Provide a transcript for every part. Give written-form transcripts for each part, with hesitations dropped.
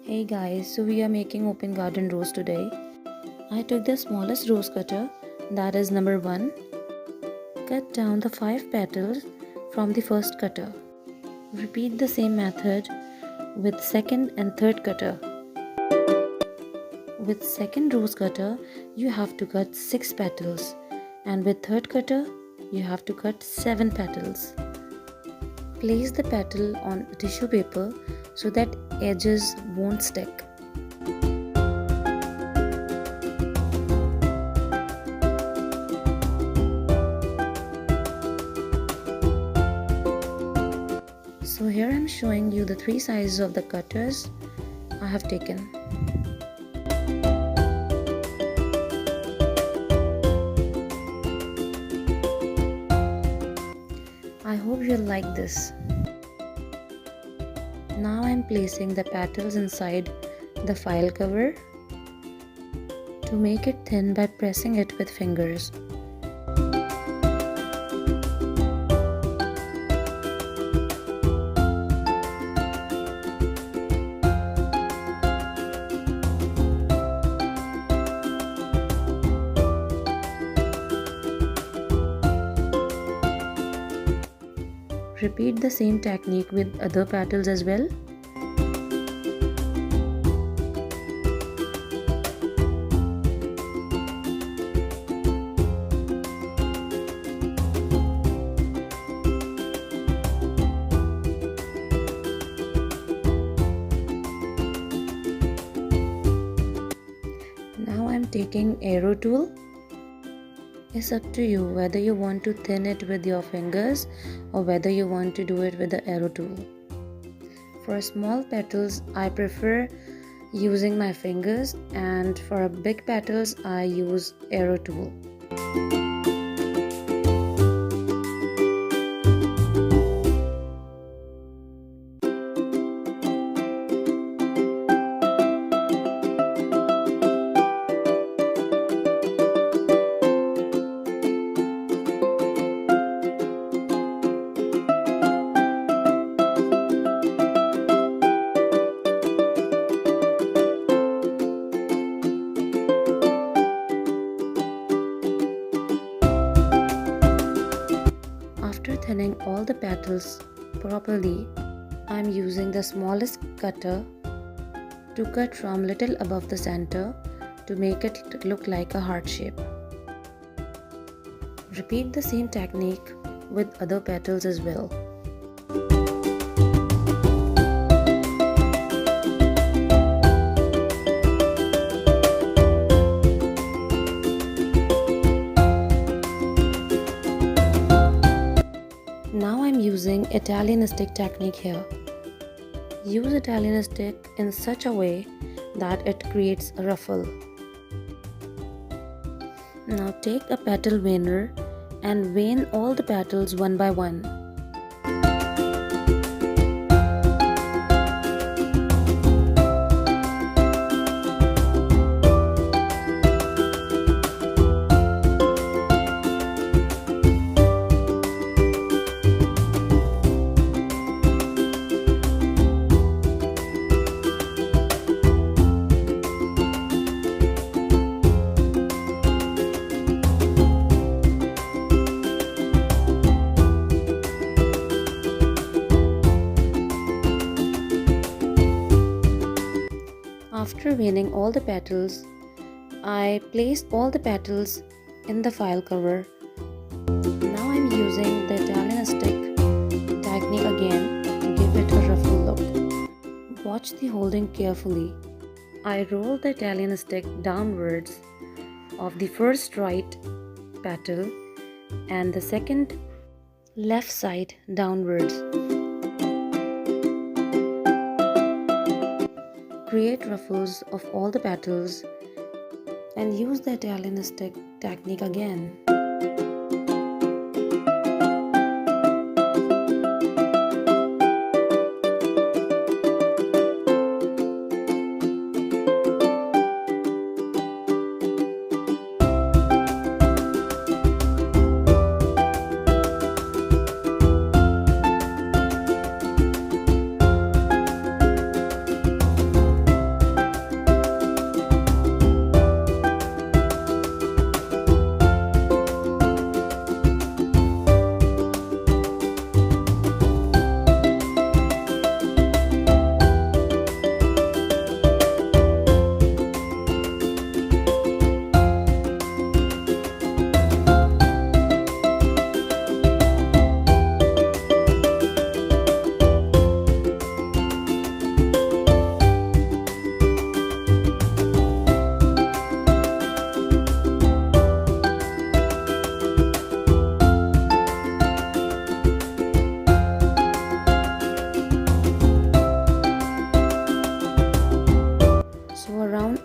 Hey guys, so we are making open garden rose today. I took the smallest rose cutter, that is number 1. Cut down the 5 petals from the first cutter. Repeat the same method with second and third cutter. With second rose cutter, you have to cut 6 petals, and with third cutter, you have to cut 7 petals. Place the petal on tissue paper so that edges won't stick. So here I am showing you the 3 sizes of the cutters I have taken. I hope you like this. Now I am placing the petals inside the file cover to make it thin by pressing it with fingers. Repeat the same technique with other petals as well. Now I am taking arrow tool. It's up to you whether you want to thin it with your fingers or whether you want to do it with the arrow tool. For small petals, I prefer using my fingers, and for big petals, I use arrow tool. After thinning all the petals properly, I am using the smallest cutter to cut from little above the center to make it look like a heart shape. Repeat the same technique with other petals as well. Now I am using Italian stick technique here. Use Italian stick in such a way that it creates a ruffle. Now take a petal veiner and vein all the petals one by one. After veining all the petals, I placed all the petals in the file cover. Now I am using the Italian stick technique again to give it a ruffle look. Watch the holding carefully. I roll the Italian stick downwards of the first right petal and the second left side downwards. Create ruffles of all the petals and use the Italian stick technique again.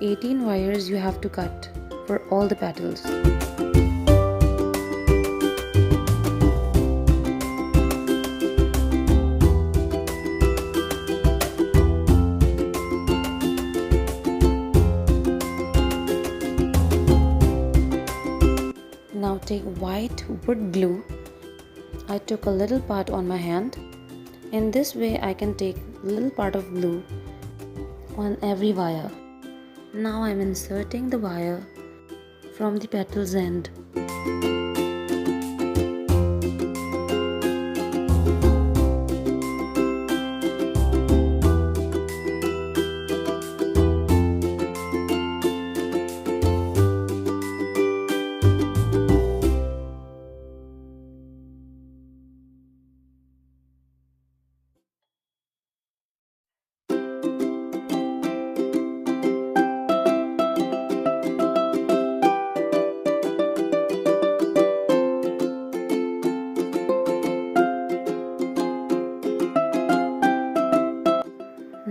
18 wires you have to cut for all the petals. Now take white wood glue. I took a little part on my hand. In this way I can take a little part of glue on every wire. Now I am inserting the wire from the petal's end.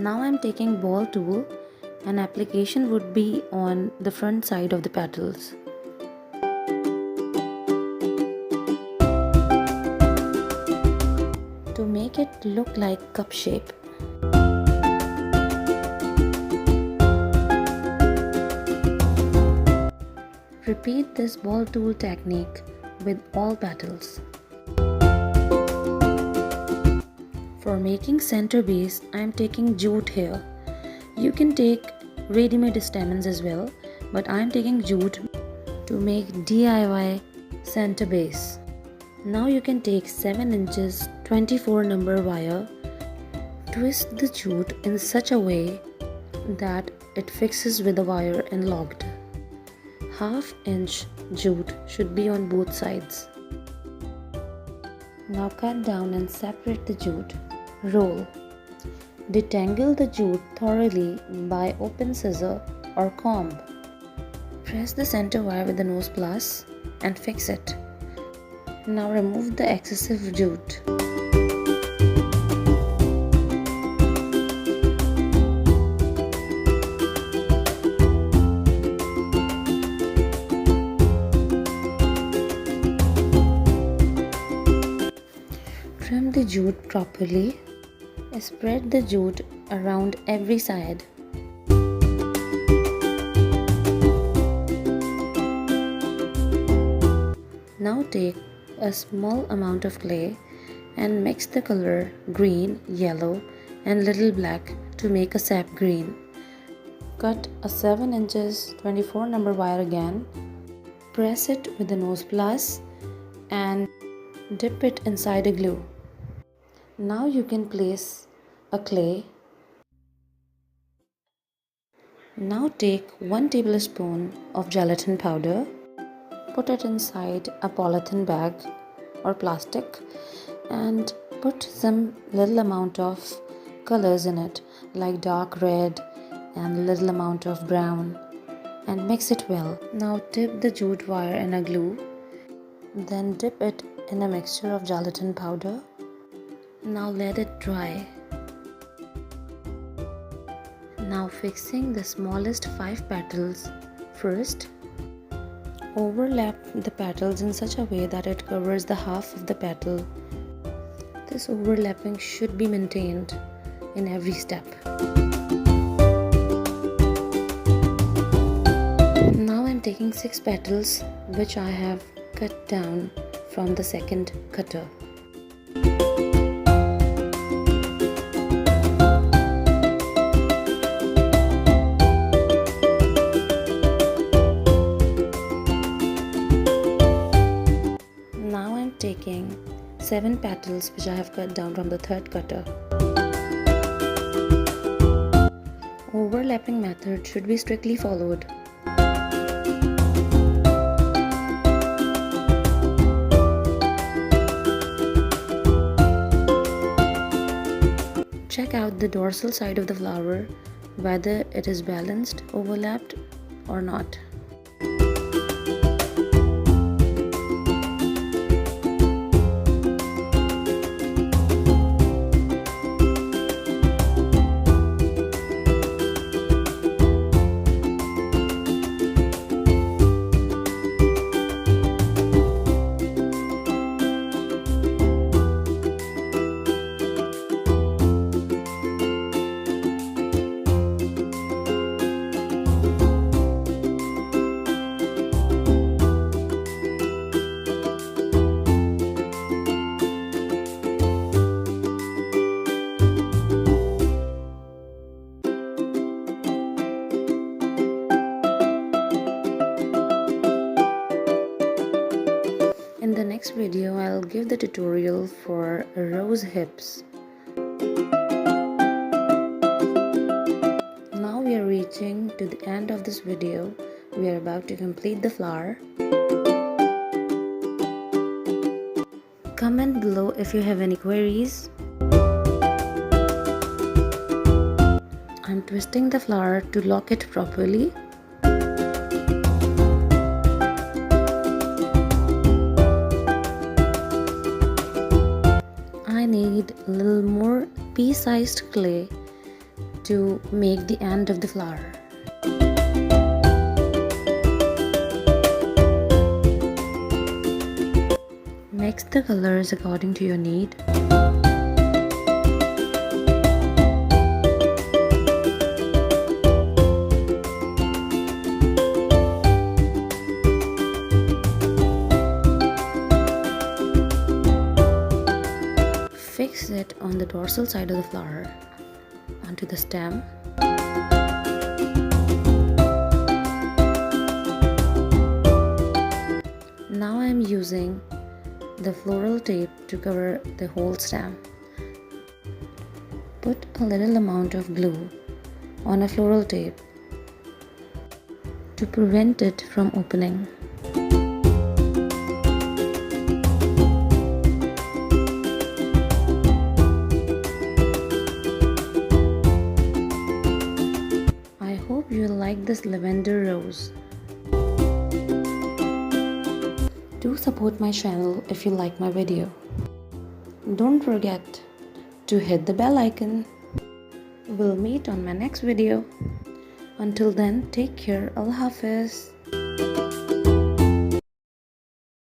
Now I am taking ball tool, and application would be on the front side of the petals. To make it look like cup shape. Repeat this ball tool technique with all petals. For making center base, I am taking jute here. You can take ready-made stamens as well, but I am taking jute to make DIY center base. Now you can take 7 inches 24 number wire, twist the jute in such a way that it fixes with the wire and locked. 1/2 inch jute should be on both sides. Now cut down and separate the jute. Roll. Detangle the jute thoroughly by open scissor or comb. Press the center wire with the nose plus and fix it. Now remove the excessive jute. Trim the jute properly. Spread the jute around every side. Now take a small amount of clay and mix the color green, yellow and little black to make a sap green. Cut a 7 inches 24 number wire again. Press it with the nose plus and dip it inside a glue. Now you can place a clay. Now take 1 tablespoon of gelatin powder. Put it inside a polythene bag or plastic and put some little amount of colors in it, like dark red and little amount of brown, and mix it well. Now dip the jute wire in a glue, then dip it in a mixture of gelatin powder. Now let it dry. Now fixing the smallest 5 petals. First, overlap the petals in such a way that it covers the half of the petal. This overlapping should be maintained in every step. Now I'm taking 6 petals which I have cut down from the second cutter. Taking 7 petals which I have cut down from the third cutter. Overlapping method should be strictly followed. Check out the dorsal side of the flower, whether it is balanced, overlapped or not. next video, I'll give the tutorial for rose hips. Now we are reaching to the end of this video. We are about to complete the flower. Comment below if you have any queries. I'm twisting the flower to lock it properly. I need a little more pea-sized clay to make the end of the flower. Mix the colors according to your need. Fix it on the dorsal side of the flower onto the stem. Now I am using the floral tape to cover the whole stem. Put a little amount of glue on a floral tape to prevent it from opening. I hope you like this lavender rose. Do support my channel if you like my video. Don't forget to hit the bell icon. We'll meet on my next video. Until then, take care. Allah Hafiz.